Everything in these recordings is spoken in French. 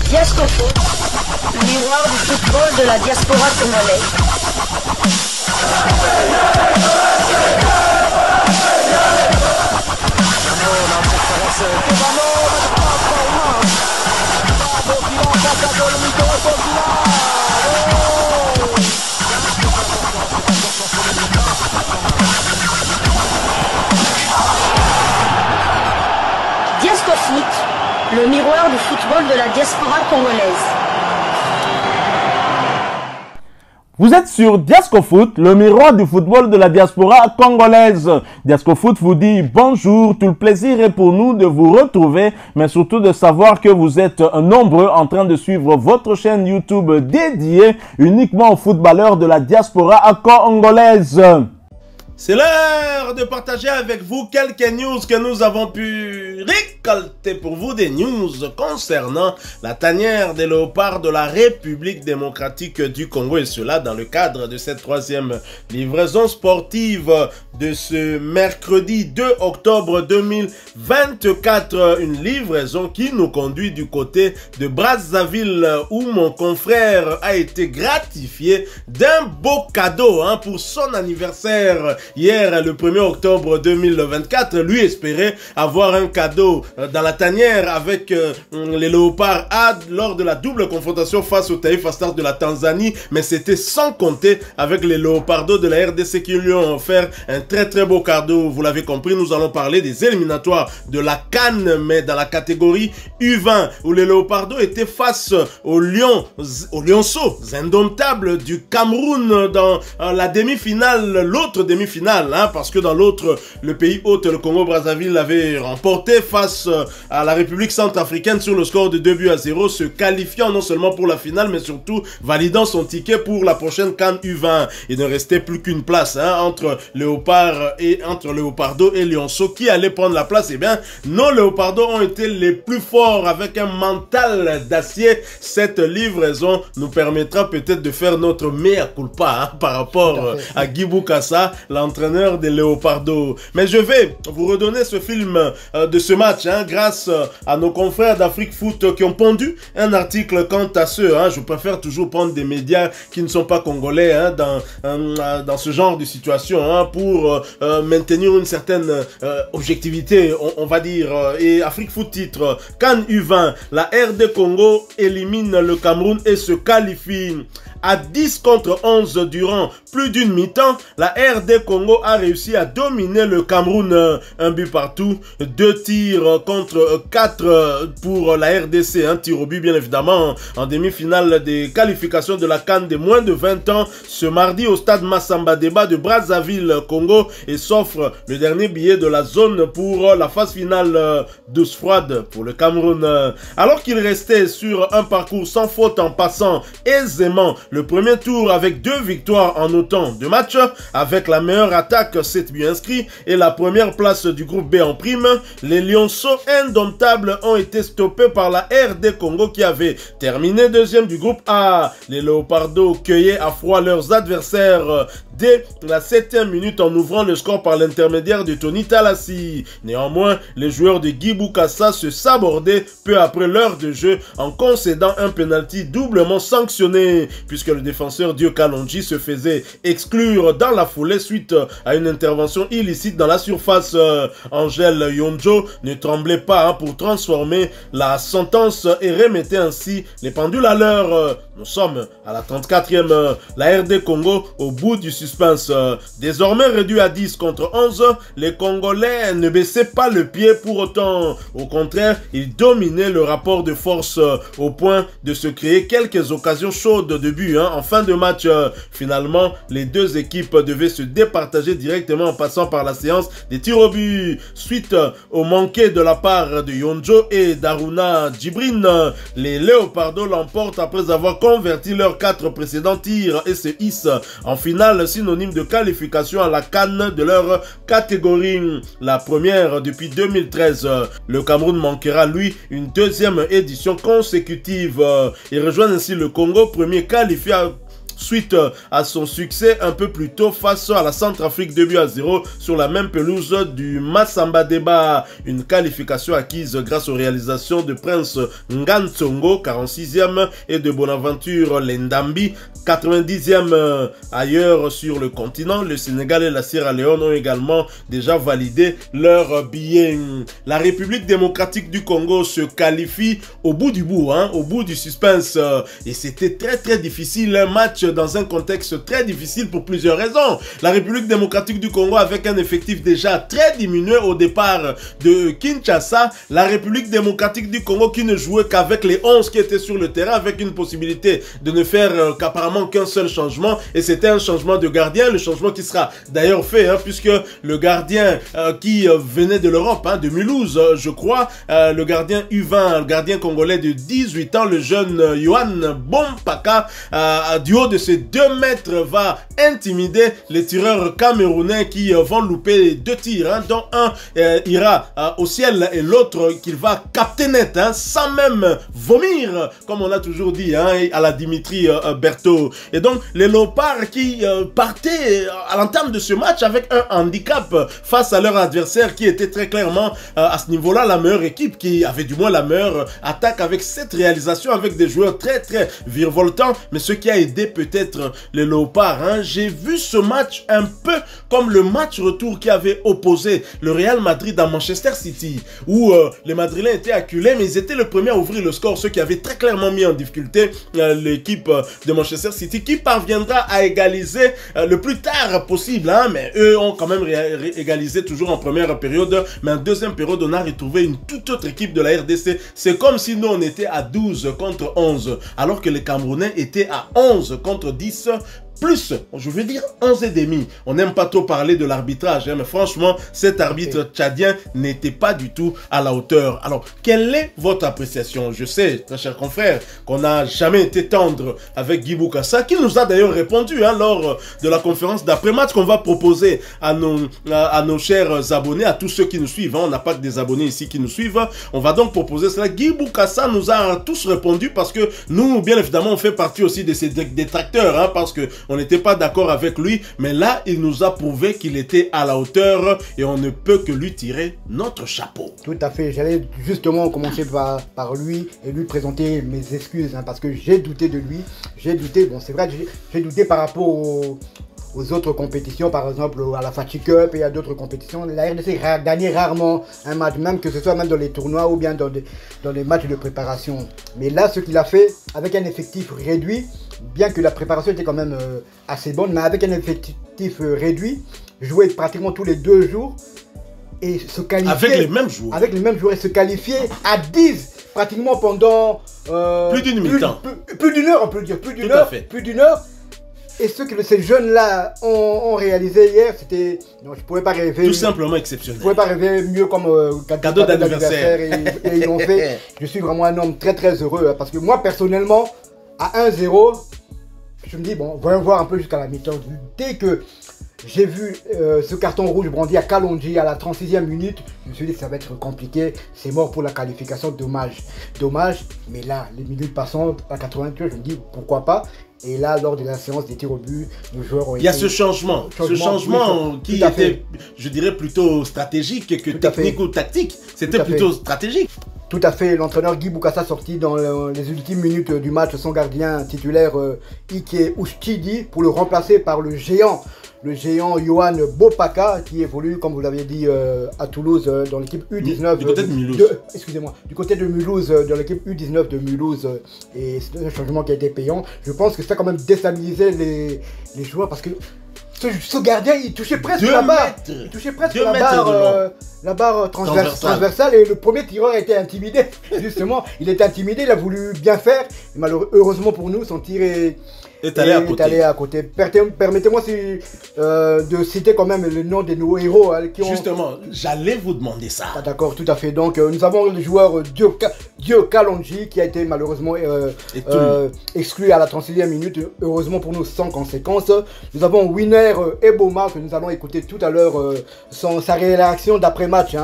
Diascofoot, le miroir du football de la diaspora congolaise. Diascofoot, le miroir du football de la diaspora congolaise. Vous êtes sur Diascofoot, le miroir du football de la diaspora congolaise. Diascofoot vous dit bonjour, tout le plaisir est pour nous de vous retrouver, mais surtout de savoir que vous êtes nombreux en train de suivre votre chaîne YouTube dédiée uniquement aux footballeurs de la diaspora congolaise. C'est l'heure de partager avec vous quelques news que nous avons pu récolter pour vous, des news concernant la tanière des léopards de la République démocratique du Congo, et cela dans le cadre de cette troisième livraison sportive de ce mercredi 2 octobre 2024, une livraison qui nous conduit du côté de Brazzaville où mon confrère a été gratifié d'un beau cadeau pour son anniversaire. Hier, le 1er octobre 2024, lui espérait avoir un cadeau dans la tanière avec les léopards A lors de la double confrontation face au Taifa Stars de la Tanzanie, mais c'était sans compter avec les léopardos de la RDC qui lui ont offert un très beau cadeau. Vous l'avez compris, nous allons parler des éliminatoires de la CAN, mais dans la catégorie U20, où les léopardos étaient face aux lionceaux indomptables du Cameroun dans la demi-finale, l'autre demi-finale, parce que dans l'autre, le pays hôte, le Congo-Brazzaville, avait remporté face à la République centrafricaine sur le score de 2-0, se qualifiant non seulement pour la finale, mais surtout validant son ticket pour la prochaine CAN U20. Il ne restait plus qu'une place entre Léopardo et Lionceau. Qui allait prendre la place? Eh bien, nos Léopardos ont été les plus forts avec un mental d'acier. Cette livraison nous permettra peut-être de faire notre mea culpa par rapport à Guy Boukassa, l'entraîneur des Léopardos. Mais je vais vous redonner ce film de ce match grâce à nos confrères d'Afrique Foot qui ont pondu un article quant à ce. Je préfère toujours prendre des médias qui ne sont pas congolais dans ce genre de situation pour maintenir une certaine objectivité, on va dire. Et Afrique Foot titre CAN U20, la RD Congo élimine le Cameroun et se qualifie. À 10 contre 11 durant plus d'une mi-temps, la RD Congo a réussi à dominer le Cameroun, un but partout, 2 tirs contre 4 pour la RDC, un tir au but bien évidemment, en demi-finale des qualifications de la CAN des moins de 20 ans, ce mardi au stade Massamba Deba de Brazzaville, Congo, et s'offre le dernier billet de la zone pour la phase finale douce froide pour le Cameroun. Alors qu'il restait sur un parcours sans faute en passant aisément le premier tour avec 2 victoires en autant de matchs, avec la meilleure attaque, 7 buts inscrits, et la première place du groupe B en prime, les lionceaux indomptables ont été stoppés par la RD Congo qui avait terminé deuxième du groupe A. Les léopardos cueillaient à froid leurs adversaires dès la 7e minute en ouvrant le score par l'intermédiaire de Tony Talassi. Néanmoins, les joueurs de Guy Boukassa se sabordaient peu après l'heure de jeu en concédant un penalty doublement sanctionné, puisque le défenseur Dieu Kalonji se faisait exclure dans la foulée suite à une intervention illicite dans la surface. Angèle Yonjo ne tremblait pas pour transformer la sentence et remettait ainsi les pendules à l'heure. Nous sommes à la 34e. La RD Congo au bout du suspense. Désormais réduit à 10 contre 11, les Congolais ne baissaient pas le pied pour autant. Au contraire, ils dominaient le rapport de force au point de se créer quelques occasions chaudes de but. En fin de match, finalement, les deux équipes devaient se départager directement en passant par la séance des tirs au but. Suite au manqué de la part de Yonjo et d'Aruna Djibrine, les Léopardos l'emportent après avoir converti leurs 4 précédents tirs et se hissent en finale, synonyme de qualification à la CAN de leur catégorie, la première depuis 2013. Le Cameroun manquera lui une deuxième édition consécutive et rejoint ainsi le Congo, premier qualifié suite à son succès un peu plus tôt face à la Centrafrique 2-0 sur la même pelouse du Massamba Débat. Une qualification acquise grâce aux réalisations de Prince Ngantsongo, 46e, et de Bonaventure Lendambi, 90e. Ailleurs sur le continent, le Sénégal et la Sierra Leone ont également déjà validé leur billet. La République démocratique du Congo se qualifie au bout du bout, au bout du suspense. Et c'était très difficile, un match dans un contexte très difficile pour plusieurs raisons. La République démocratique du Congo avec un effectif déjà très diminué au départ de Kinshasa. La République démocratique du Congo qui ne jouait qu'avec les 11 qui étaient sur le terrain, avec une possibilité de ne faire qu'apparemment qu'un seul changement. Et c'était un changement de gardien, le changement qui sera d'ailleurs fait, puisque le gardien qui venait de l'Europe, de Mulhouse, je crois, le gardien U20, le gardien congolais de 18 ans, le jeune Yohan Bompaka, du haut de ses 2 mètres, va intimider les tireurs camerounais qui vont louper 2 tirs, dont un ira au ciel et l'autre qu'il va capter net, sans même vomir, comme on a toujours dit, à la Dimitri Berthaud. Et donc, les Léopards qui partaient à l'entame de ce match avec un handicap face à leur adversaire qui était très clairement à ce niveau-là la meilleure équipe, qui avait du moins la meilleure attaque avec cette réalisation, avec des joueurs très virevoltants. Mais ce qui a aidé peut-être les Léopards, j'ai vu ce match un peu comme le match retour qui avait opposé le Real Madrid à Manchester City, où les Madrilènes étaient acculés, mais ils étaient le premier à ouvrir le score, ceux qui avaient très clairement mis en difficulté l'équipe de Manchester City, qui parviendra à égaliser le plus tard possible, mais eux ont quand même égalisé toujours en première période, mais en deuxième période on a retrouvé une toute autre équipe de la RDC. C'est comme si nous on était à 12 contre 11, alors que les Camerounais étaient à 11 contre 10, plus, je veux dire 11 et demi. On n'aime pas trop parler de l'arbitrage, mais franchement, cet arbitre tchadien n'était pas du tout à la hauteur. Alors, quelle est votre appréciation? Je sais, très chers confrères, qu'on n'a jamais été tendre avec Guy Bokassa, qui nous a d'ailleurs répondu lors de la conférence d'après-match qu'on va proposer à nos chers abonnés, à tous ceux qui nous suivent. On n'a pas que des abonnés ici qui nous suivent. On va donc proposer cela. Guy Bokassa nous a tous répondu parce que nous, bien évidemment, on fait partie aussi de ces détracteurs, parce que on n'était pas d'accord avec lui, mais là, il nous a prouvé qu'il était à la hauteur et on ne peut que lui tirer notre chapeau. Tout à fait. J'allais justement commencer par lui et lui présenter mes excuses, parce que j'ai douté de lui. J'ai douté, bon, c'est vrai, j'ai douté par rapport aux autres compétitions, par exemple à la Fatigue Cup et à d'autres compétitions. La RDC gagnait rarement un match, même que ce soit même dans les tournois ou bien dans les matchs de préparation. Mais là, ce qu'il a fait, avec un effectif réduit, bien que la préparation était quand même assez bonne, mais avec un effectif réduit, jouer pratiquement tous les 2 jours et se qualifier... Avec les mêmes joueurs. Avec les mêmes joueurs et se qualifier à 10 pratiquement pendant... plus d'une mi-temps. Plus d'une heure, on peut le dire. Plus d'une heure. Et ce que ces jeunes-là ont réalisé hier, c'était... Non, je ne pouvais pas rêver... Tout simplement exceptionnel. Je ne pouvais pas rêver mieux comme cadeau d'anniversaire. Et ils l'ont fait. Je suis vraiment un homme très heureux. Parce que moi, personnellement, à 1-0, je me dis, bon, voyons voir un peu jusqu'à la mi-temps. Dès que j'ai vu ce carton rouge brandi à Kalonji à la 36e minute, je me suis dit, ça va être compliqué. C'est mort pour la qualification. Dommage. Mais là, les minutes passant à 88, je me dis, pourquoi pas. Et là, lors de la séance des tirs au but, nos joueurs ont été... Il y a ce changement qui était, je dirais, plutôt stratégique que technique ou tactique. C'était plutôt stratégique. Tout à fait. L'entraîneur Guy Bokassa sorti dans les ultimes minutes du match son gardien titulaire Ike Ouchtidi pour le remplacer par le géant Yohan Bompaka qui évolue, comme vous l'avez dit, à Toulouse dans l'équipe U19. Du côté de Mulhouse. Excusez-moi, du côté de Mulhouse, dans l'équipe U19 de Mulhouse. Et c'est un changement qui a été payant. Je pense que ça a quand même déstabilisé les joueurs parce que ce gardien, il touchait presque la barre. Il touchait presque la barre transversale et le premier tireur a été intimidé. Justement, il était intimidé, il a voulu bien faire. Malheureusement pour nous, son tir est allé à côté. Permettez-moi de citer quand même le nom de nos héros qui ont... Justement, j'allais vous demander ça. Ah, d'accord, tout à fait. Donc, nous avons le joueur Dieu Kalonji qui a été malheureusement exclu à la 36e minute. Heureusement pour nous, sans conséquence. Nous avons Winner Eboma que nous allons écouter tout à l'heure sa réaction d'après-match.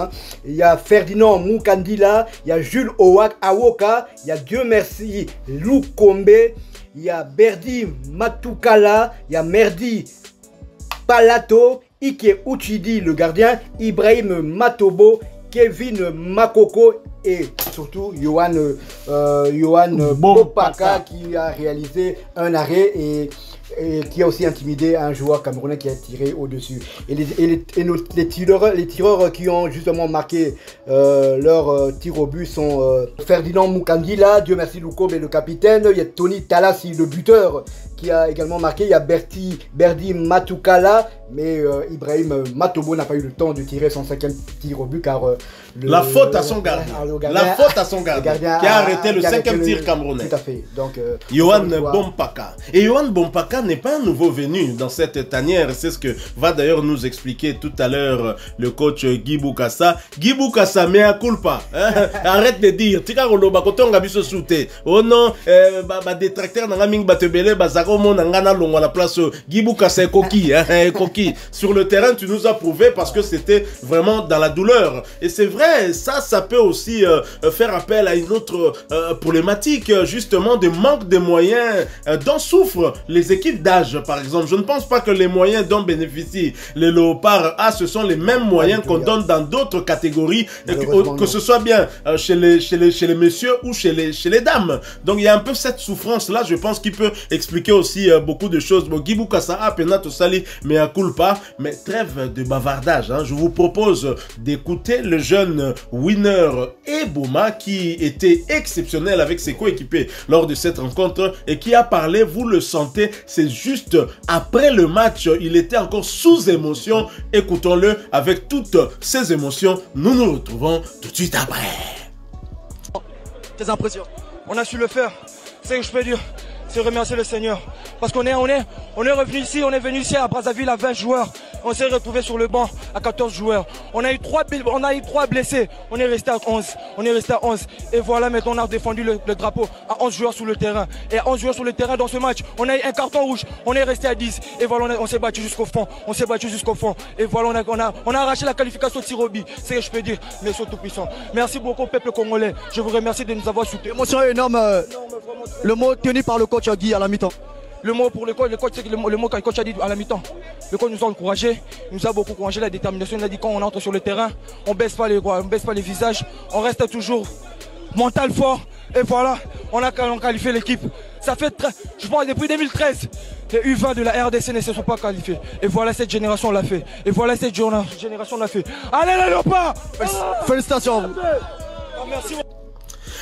Il y a Ferdinand Moukandila, il y a Jules Awoka, il y a Dieu merci Lou Kombe. il y a Berdi Matukala, il y a Merdi Palato, Ike Uchidi le gardien, Ibrahim Matobo, Kevin Makoko et surtout Johan Bopaka qui a réalisé un arrêt et qui a aussi intimidé un joueur camerounais qui a tiré au-dessus. Et les tireurs qui ont justement marqué leur tir au but sont Ferdinand Mukandila, Dieu merci Loukob et le capitaine. Il y a Tony Talassi, le buteur, qui a également marqué. Il y a Berdi Matukala, mais Ibrahim Matobo n'a pas eu le temps de tirer son 5e tir au but car la faute à son gardien. La faute à son gardien qui a arrêté le 5e tir camerounais. Tout à fait. Donc, Johan Bompaka. Et Johan Bompaka n'est pas un nouveau venu dans cette tanière. C'est ce que va d'ailleurs nous expliquer tout à l'heure le coach Guy Boukassa. Guy Boukassa, mea culpa. Arrête de dire. Tika roloba kotonga biso soute. Oh non, détracteur nanga ming batebele bazako mon nangana longo à la place Guy Boukassa coquille. Coquille. Sur le terrain, tu nous as prouvé parce que c'était vraiment dans la douleur. Et c'est vrai, ça peut aussi faire appel à une autre problématique, justement, de manque de moyens dont souffrent les équipes d'âge, par exemple. Je ne pense pas que les moyens dont bénéficient les Léopards A, ce sont les mêmes moyens qu'on donne dans d'autres catégories, que ce soit bien chez les messieurs ou chez les dames. Donc il y a un peu cette souffrance-là, je pense, qui peut expliquer aussi beaucoup de choses. Bon, Guy Boukassa a penato sali, mais à culpa, mais trêve de bavardage. Hein. Je vous propose d'écouter le jeune winner Eboma qui était exceptionnel avec ses coéquipiers lors de cette rencontre et qui a parlé, vous le sentez, c'est juste après le match, il était encore sous émotion. Écoutons-le avec toutes ces émotions. Nous nous retrouvons tout de suite après. Tes impressions. On a su le faire. C'est ce que je peux dire. C'est remercier le Seigneur. Parce qu'on est revenu ici, on est venu ici à Brazzaville à 20 joueurs. On s'est retrouvé sur le banc à 14 joueurs. On a eu 3 blessés. On est resté à 11. Et voilà, maintenant on a défendu le drapeau à 11 joueurs sur le terrain. Et à 11 joueurs sur le terrain dans ce match, on a eu un carton rouge. On est resté à 10. Et voilà, on s'est battu jusqu'au fond. Et voilà, on a arraché la qualification de Sirobi. C'est ce que je peux dire. Messieurs tout-puissants. Merci beaucoup au peuple congolais. Je vous remercie de nous avoir soutenus. Émotion énorme. Le mot tenu par le coach Guy à la mi-temps. Le mot pour le coach, c'est le mot que le coach a dit à la mi-temps. Le coach nous a encouragé, il nous a beaucoup encouragé, la détermination. Il a dit quand on entre sur le terrain, on baisse pas les visages, on reste toujours mental fort. Et voilà, on a qualifié l'équipe. Ça fait, je pense, depuis 2013, les U20 de la RDC ne se sont pas qualifiés. Et voilà, cette génération l'a fait. Allez, les Léopards! Félicitations. Merci.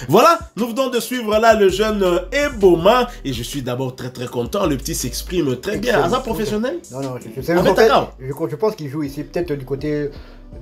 Voilà, nous venons de suivre là le jeune Eboma et je suis d'abord très content, le petit s'exprime très bien. Hasard professionnel? Non, je pense qu'il joue ici, peut-être du côté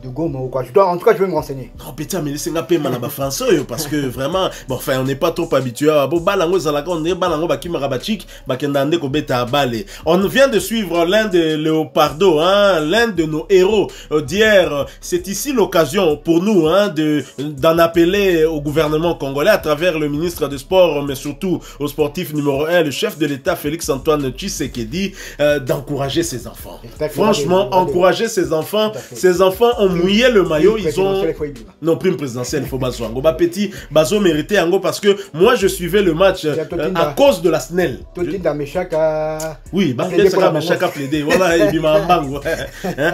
de Goma ou quoi. En tout cas, je vais me renseigner. Non, putain, mais laissez-moi payer ma français parce que vraiment, bon, enfin, on n'est pas trop habitué à balango zalaka, on est balango bakimarabatik, bakendande ko beta balé. On vient de suivre l'un des Léopardo, hein, l'un de nos héros d'hier. C'est ici l'occasion pour nous, hein, d'en appeler au gouvernement congolais à travers le ministre des Sports, mais surtout au sportif numéro 1, le chef de l'État Félix-Antoine Tshisekedi, d'encourager ses enfants. Franchement, encourager ses enfants. Ses enfants ont mouillé le maillot, ils ont... Non, prime présidentielle, il faut bazo. Petit, bazo mérité Ango parce que moi je suivais le match à cause de la SNEL. Oui, Meshaka plaidé. Voilà,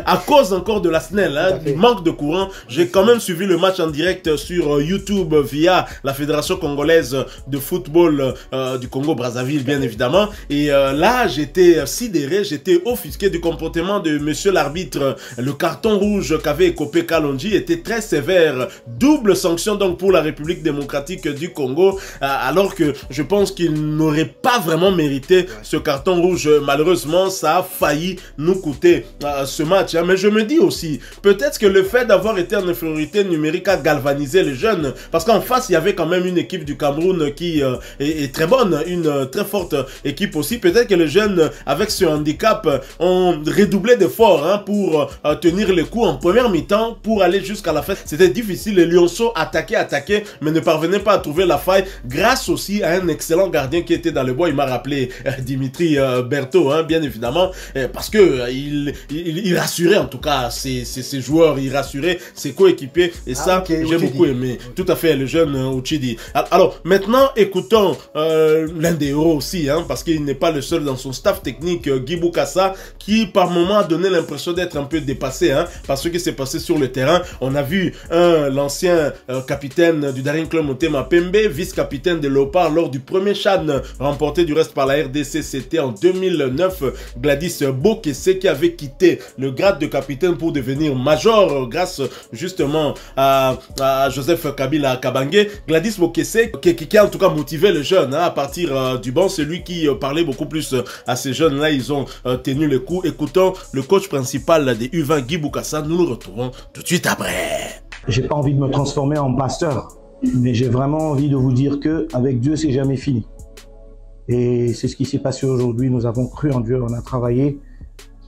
à cause encore de la SNEL, hein, du manque de courant, j'ai quand même suivi le match en direct sur YouTube via la Fédération congolaise de football du Congo-Brazzaville, bien évidemment. Et là, j'étais sidéré, j'étais offusqué du comportement de monsieur l'arbitre. Le carton rouge qu'avait écopé Kalonji était très sévère. Double sanction donc pour la République démocratique du Congo, alors que je pense qu'il n'aurait pas vraiment mérité ce carton rouge. Malheureusement, ça a failli nous coûter ce match. Hein. Mais je me dis aussi, peut-être que le fait d'avoir été en infériorité numérique a galvanisé les jeunes, parce qu'en face, il y avait quand même une équipe du Cameroun qui est très bonne, une très forte équipe aussi. Peut-être que les jeunes, avec ce handicap, ont redoublé d'efforts, hein, pour tenir les coups en première première mi-temps, pour aller jusqu'à la fin, c'était difficile. Les Lionceaux attaquaient, mais ne parvenaient pas à trouver la faille, grâce aussi à un excellent gardien qui était dans le bois. Il m'a rappelé Dimitri Berthaud, hein, bien évidemment, parce que il rassurait en tout cas ses joueurs, il rassurait ses coéquipiers, et ça, j'ai beaucoup aimé. Tout à fait, le jeune Uchidi. Alors, maintenant, écoutons l'un des héros aussi, hein, parce qu'il n'est pas le seul dans son staff technique, Guy Bokassa, qui par moment a donné l'impression d'être un peu dépassé, hein, par ce qui s'est passé sur le terrain. On a vu l'ancien capitaine du Daring Club Motema Pembe, vice-capitaine de Léopard lors du premier CHAN remporté du reste par la RDC, c'était en 2009. Gladys Bokesse qui avait quitté le grade de capitaine pour devenir major grâce justement à Joseph Kabila Kabange. Gladys Bokesse qui a en tout cas motivé les jeunes, hein, à partir du banc, c'est lui qui parlait beaucoup plus à ces jeunes là. Ils ont tenu le coup. Écoutons le coach principal des U20, Guy Bokassa. Nous le retrouvons tout de suite après. J'ai pas envie de me transformer en pasteur, mais j'ai vraiment envie de vous dire que avec Dieu c'est jamais fini. Et c'est ce qui s'est passé aujourd'hui. Nous avons cru en Dieu, on a travaillé.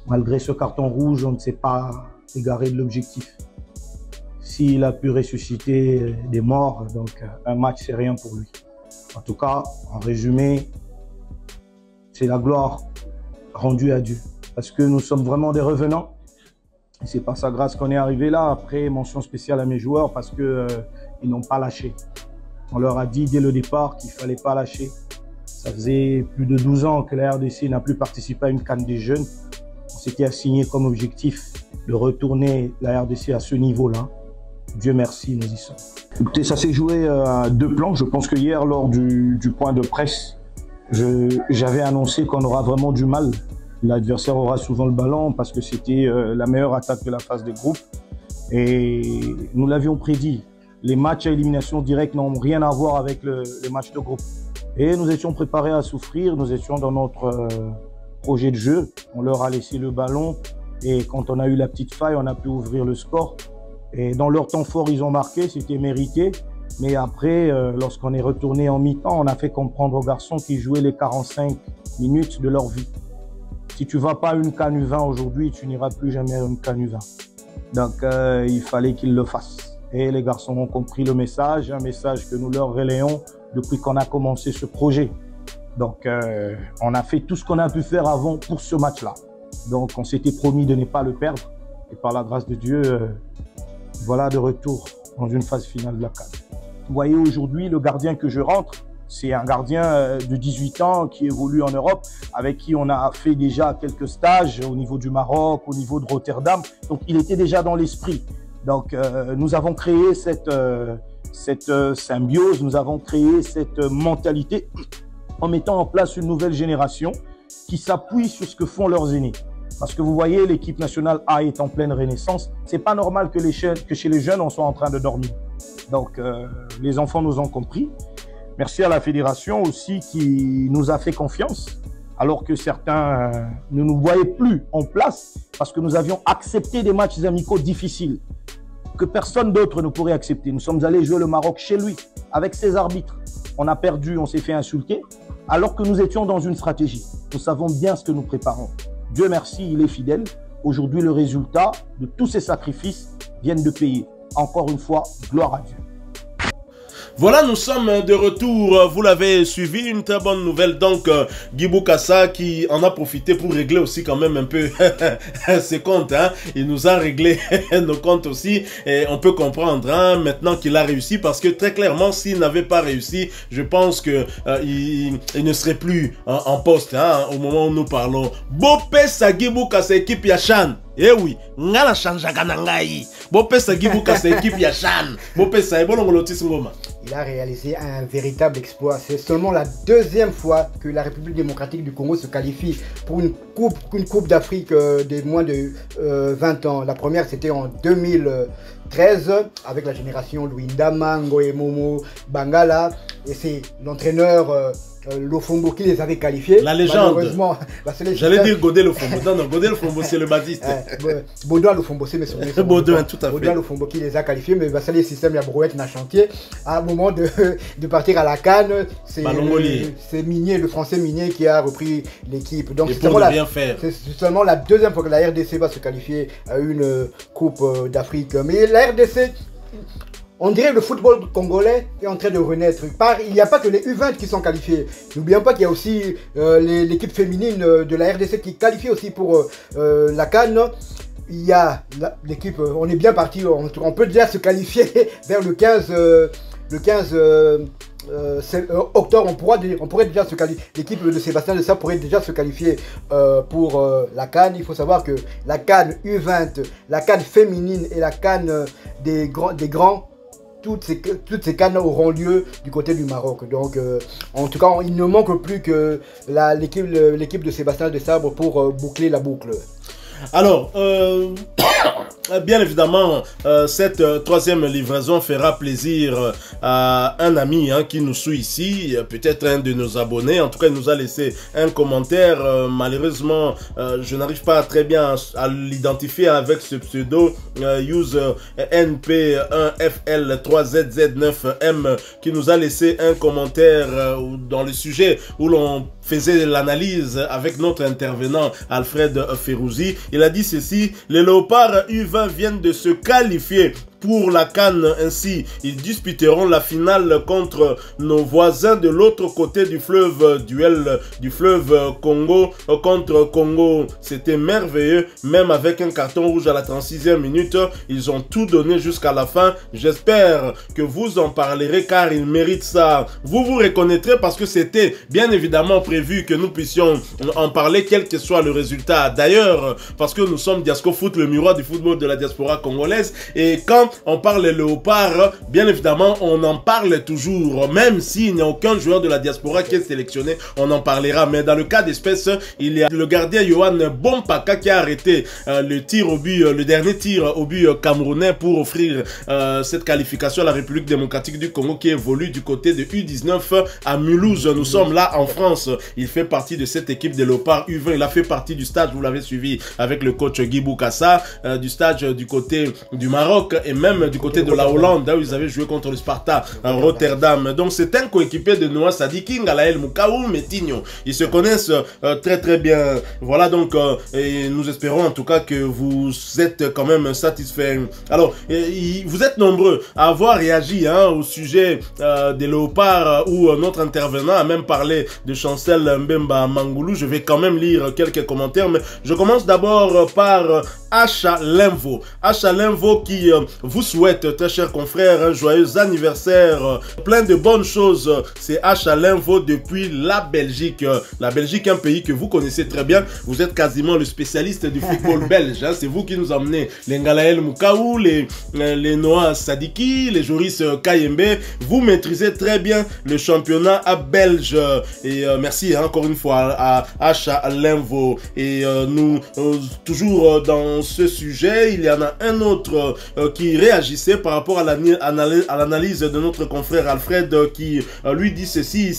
Malgré ce carton rouge, on ne s'est pas égaré de l'objectif. S'il a pu ressusciter des morts, donc un match, c'est rien pour lui. En tout cas, en résumé, c'est la gloire rendue à Dieu. Parce que nous sommes vraiment des revenants. Et c'est par sa grâce qu'on est arrivé là. Après, mention spéciale à mes joueurs parce que ils n'ont pas lâché. On leur a dit dès le départ qu'il ne fallait pas lâcher. Ça faisait plus de 12 ans que la RDC n'a plus participé à une CAN des jeunes. On s'était assigné comme objectif de retourner la RDC à ce niveau-là. Dieu merci, nous y sommes. Écoutez, ça s'est joué à deux plans. Je pense que hier, lors du point de presse, j'avais annoncé qu'on aura vraiment du mal. L'adversaire aura souvent le ballon parce que c'était la meilleure attaque de la phase de groupe. Et nous l'avions prédit. Les matchs à élimination directe n'ont rien à voir avec les matchs de groupe. Et nous étions préparés à souffrir. Nous étions dans notre projet de jeu. On leur a laissé le ballon. Et quand on a eu la petite faille, on a pu ouvrir le score. Et dans leur temps fort, ils ont marqué. C'était mérité. Mais après, lorsqu'on est retourné en mi-temps, on a fait comprendre aux garçons qui jouaient les 45 minutes de leur vie. Si tu ne vas pas à une CAN U20 aujourd'hui, tu n'iras plus jamais à une CAN U20. Donc, il fallait qu'ils le fassent. Et les garçons ont compris le message, un message que nous leur relayons depuis qu'on a commencé ce projet. Donc, on a fait tout ce qu'on a pu faire avant pour ce match-là. Donc, on s'était promis de ne pas le perdre. Et par la grâce de Dieu, voilà de retour dans une phase finale de la CAN. Vous voyez aujourd'hui, le gardien que je rentre, c'est un gardien de 18 ans qui évolue en Europe, avec qui on a fait déjà quelques stages au niveau du Maroc, au niveau de Rotterdam. Donc, il était déjà dans l'esprit. Donc, nous avons créé cette symbiose, nous avons créé cette mentalité en mettant en place une nouvelle génération qui s'appuie sur ce que font leurs aînés. Parce que vous voyez, l'équipe nationale A est en pleine renaissance. C'est pas normal que chez les jeunes, on soit en train de dormir. Donc, les enfants nous ont compris. Merci à la fédération aussi qui nous a fait confiance, alors que certains ne nous voyaient plus en place parce que nous avions accepté des matchs amicaux difficiles que personne d'autre ne pourrait accepter. Nous sommes allés jouer le Maroc chez lui, avec ses arbitres. On a perdu, on s'est fait insulter, alors que nous étions dans une stratégie. Nous savons bien ce que nous préparons. Dieu merci, il est fidèle. Aujourd'hui, le résultat de tous ces sacrifices viennent de payer. Encore une fois, gloire à Dieu. Voilà, nous sommes de retour, vous l'avez suivi, une très bonne nouvelle donc, Guy Bokassa qui en a profité pour régler aussi quand même un peu ses comptes, hein. Il nous a réglé nos comptes aussi et on peut comprendre hein, maintenant qu'il a réussi parce que très clairement s'il n'avait pas réussi, je pense que il ne serait plus en poste hein, au moment où nous parlons. Bopesa Guy Bokassa équipe Yachan. Eh oui, ngala chanjaga nangai. Bopesa Guy Bokassa équipe Yachan. Bopesa et bon lotis ngoma. Il a réalisé un véritable exploit. C'est seulement la deuxième fois que la République démocratique du Congo se qualifie pour une coupe d'Afrique des moins de 20 ans. La première, c'était en 2000. 2013 avec la génération Louis Ndama, Ngoé Momo, Bangala, et c'est l'entraîneur Lofombo qui les avait qualifiés. La légende. J'allais dire Godé Lofombo. Non, non, Godé Lofombo, c'est le Baptiste. Baudouin Lofombo, c'est mes souvenirs. Baudouin, tout à fait. Baudouin Lofombo qui les a qualifiés, mais c'est les systèmes, la brouette, n'a chantier. À un moment de partir à la CAN, c'est Minier, le français Minier, qui a repris l'équipe. Donc c'est seulement la deuxième fois que la RDC va se qualifier à une Coupe d'Afrique. Mais la RDC, on dirait que le football congolais est en train de renaître. Il n'y a pas que les U20 qui sont qualifiés. N'oublions pas qu'il y a aussi l'équipe féminine de la RDC qui qualifie aussi pour la CAN. Il y a l'équipe, on est bien parti, on peut déjà se qualifier vers le 15 octobre, on pourrait déjà se qualifier. L'équipe de Sébastien Dessart pourrait déjà se qualifier pour la CAN. Il faut savoir que la CAN U20, la CAN féminine et la CAN des grands, toutes ces CAN auront lieu du côté du Maroc. Donc en tout cas, il ne manque plus que l'équipe de Sébastien Desabre pour boucler la boucle. Alors, bien évidemment, cette troisième livraison fera plaisir à un ami qui nous suit ici, peut-être un de nos abonnés. En tout cas, il nous a laissé un commentaire. Malheureusement, je n'arrive pas très bien à l'identifier avec ce pseudo use NP1FL3ZZ9M qui nous a laissé un commentaire dans le sujet où l'on faisait l'analyse avec notre intervenant Alfred Ferrouzi. Il a dit ceci: les léopards U20 viennent de se qualifier pour la CAN. Ainsi, ils disputeront la finale contre nos voisins de l'autre côté du fleuve. Duel du fleuve Congo contre Congo. C'était merveilleux. Même avec un carton rouge à la 36e minute, ils ont tout donné jusqu'à la fin. J'espère que vous en parlerez car ils méritent ça. Vous vous reconnaîtrez parce que c'était bien évidemment prévu que nous puissions en parler quel que soit le résultat. D'ailleurs, parce que nous sommes Diasco Foot, le miroir du football de la diaspora congolaise. Et quand on parle léopard, bien évidemment, on en parle toujours. Même s'il n'y a aucun joueur de la diaspora qui est sélectionné, on en parlera. Mais dans le cas d'espèce, il y a le gardien Johan Bompaka qui a arrêté le tir au but, le dernier tir au but camerounais pour offrir cette qualification à la République démocratique du Congo qui évolue du côté de U19 à Mulhouse. Nous sommes là en France. Il fait partie de cette équipe des léopards U20. Il a fait partie du stage, vous l'avez suivi avec le coach Guy Boukassa, du stage du côté du Maroc et même du côté de la Hollande, là où ils avaient joué contre le Sparta en Rotterdam. Donc c'est un coéquipier de Noah Sadiki, Ngalael Mukaou, Metinho. Ils se connaissent très très bien. Voilà donc, et nous espérons en tout cas que vous êtes quand même satisfaits. Alors, vous êtes nombreux à avoir réagi au sujet des léopards où notre intervenant a même parlé de Chancel Mbemba Mangoulou. Je vais quand même lire quelques commentaires, mais je commence d'abord par Acha Limvo. Acha Limvo qui vous souhaite, très chers confrères, un joyeux anniversaire, plein de bonnes choses. C'est Acha Limvo depuis la Belgique. La Belgique, un pays que vous connaissez très bien. Vous êtes quasiment le spécialiste du football belge. C'est vous qui nous emmenez les Ngalael Mukaou, les Noah Sadiki, les Joris Kayembe. Vous maîtrisez très bien le championnat belge. Et merci encore une fois à Acha Limvo. Et nous, toujours dans ce sujet, il y en a un autre qui réagissait par rapport à l'analyse de notre confrère Alfred qui lui dit ceci.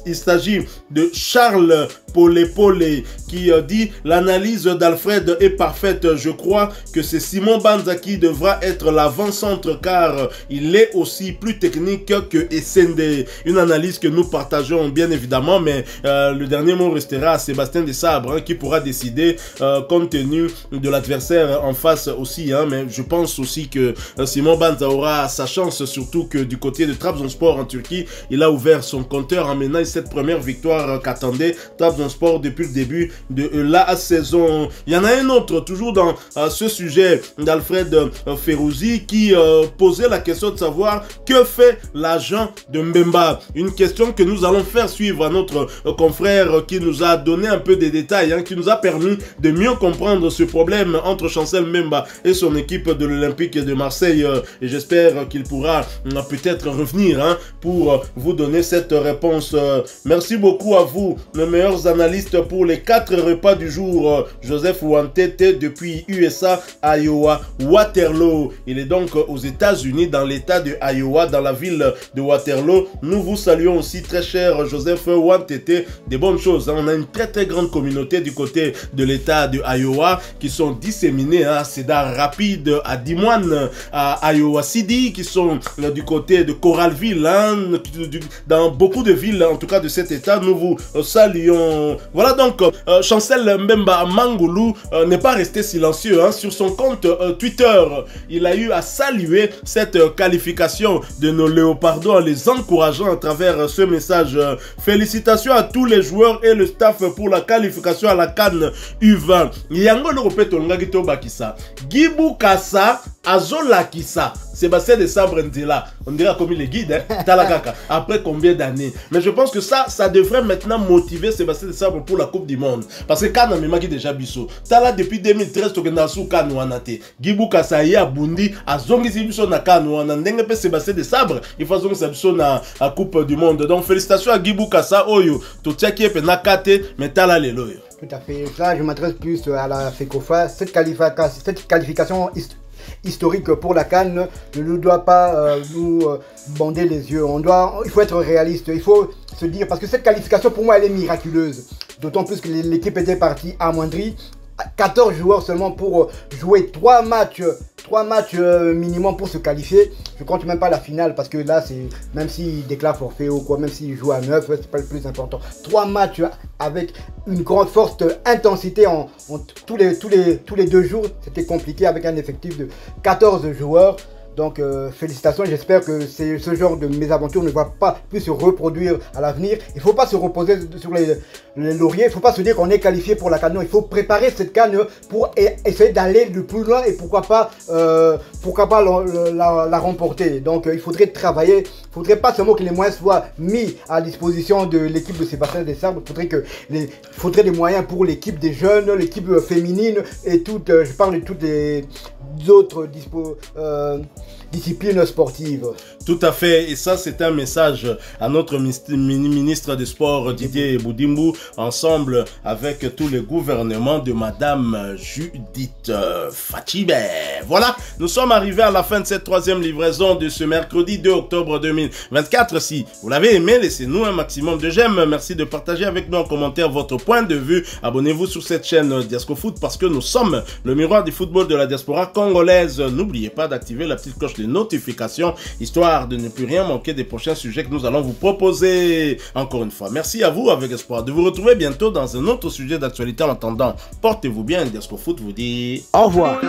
Il s'agit de Charles Polé qui dit: l'analyse d'Alfred est parfaite. Je crois que c'est Simon Banza qui devra être l'avant-centre car il est aussi plus technique que Essende. Une analyse que nous partageons bien évidemment, mais le dernier mot restera à Sébastien Desabre qui pourra décider compte tenu de l'adversaire en face aussi. Mais je pense aussi que Simon Banza aura sa chance, surtout que du côté de Trabzonspor en Turquie, il a ouvert son compteur en menant cette première victoire qu'attendait Trabzonspor depuis le début de la saison. Il y en a un autre, toujours dans ce sujet d'Alfred Ferrouzi, qui posait la question de savoir que fait l'agent de Mbemba. Une question que nous allons faire suivre à notre confrère qui nous a donné un peu des détails, qui nous a permis de mieux comprendre ce problème entre notre Chancel Mbemba et son équipe de l'Olympique de Marseille. Et j'espère qu'il pourra peut-être revenir hein, pour vous donner cette réponse. Merci beaucoup à vous, les meilleurs analystes pour les 4 repas du jour. Joseph Wantete depuis USA, Iowa, Waterloo. Il est donc aux États-Unis, dans l'État de Iowa, dans la ville de Waterloo. Nous vous saluons aussi, très cher Joseph Wantete. Des bonnes choses. Hein. On a une très grande communauté du côté de l'État de Iowa qui sont disséminés à Cedar Rapide, à Des Moines, à Iowa City, qui sont du côté de Coralville, hein, dans beaucoup de villes, en tout cas de cet État. Nous vous saluons. Voilà donc, Chancel Mbemba Mangulu n'est pas resté silencieux. Hein. Sur son compte Twitter, il a eu à saluer cette qualification de nos Léopardos en les encourageant à travers ce message. Félicitations à tous les joueurs et le staff pour la qualification à la CAN U20. Yango le répète on bakisa. Gibou Kassa Azola Kissa. Sébastien de Sabre là. On dirait comme les guides, hein? Talakaka. Après combien d'années? Mais je pense que ça devrait maintenant motiver Sébastien de Sabre pour la Coupe du Monde. Parce que Kana Memaki déjà biso. Tala depuis 2013 to kena su Kanu anate. Gibou Kassa ya Bundi azongi biso na Kanu anandenge pe Sébastien de Sabre. Il faut zongi biso na Coupe du Monde. Donc félicitations à Gibou Kassa Oyo. To tchaki pe na kate mais tala lelo yo. Tout à fait. Là, je m'adresse plus à la FECOFA. Cette qualification historique pour la CAN ne nous doit pas nous bander les yeux. Il faut être réaliste. Il faut se dire, parce que cette qualification, pour moi, elle est miraculeuse. D'autant plus que l'équipe était partie amoindrie. 14 joueurs seulement pour jouer 3 matchs minimum pour se qualifier. Je compte même pas la finale parce que là, c'est même s'il déclare forfait ou quoi, même s'il joue à 9, c'est pas le plus important. 3 matchs avec une grande forte intensité en tous les 2 jours. C'était compliqué avec un effectif de 14 joueurs. Donc félicitations, j'espère que ce genre de mésaventures ne va pas plus se reproduire à l'avenir. Il ne faut pas se reposer sur les lauriers, il ne faut pas se dire qu'on est qualifié pour la CAN. Il faut préparer cette CAN pour essayer d'aller le plus loin et pourquoi pas la remporter. Donc il faudrait travailler, il ne faudrait pas seulement que les moyens soient mis à disposition de l'équipe de Sébastien Desabre. Il faudrait des moyens pour l'équipe des jeunes, l'équipe féminine et je parle de toutes les autres disciplines sportives. Tout à fait, et ça c'est un message à notre ministre des Sports Didier Boudimbu, ensemble avec tous les gouvernements de Madame Judith Fatibé. Voilà, nous sommes arrivés à la fin de cette 3e livraison de ce mercredi 2 octobre 2024. Si vous l'avez aimé, laissez-nous un maximum de j'aime. Merci de partager avec nous en commentaire votre point de vue. Abonnez-vous sur cette chaîne Diascofoot parce que nous sommes le miroir du football de la diaspora congolaise. N'oubliez pas d'activer la petite cloche de notification, histoire de ne plus rien manquer des prochains sujets que nous allons vous proposer. Encore une fois, merci à vous avec espoir de vous retrouver bientôt dans un autre sujet d'actualité. En attendant, portez-vous bien. Diascofoot vous dit au revoir.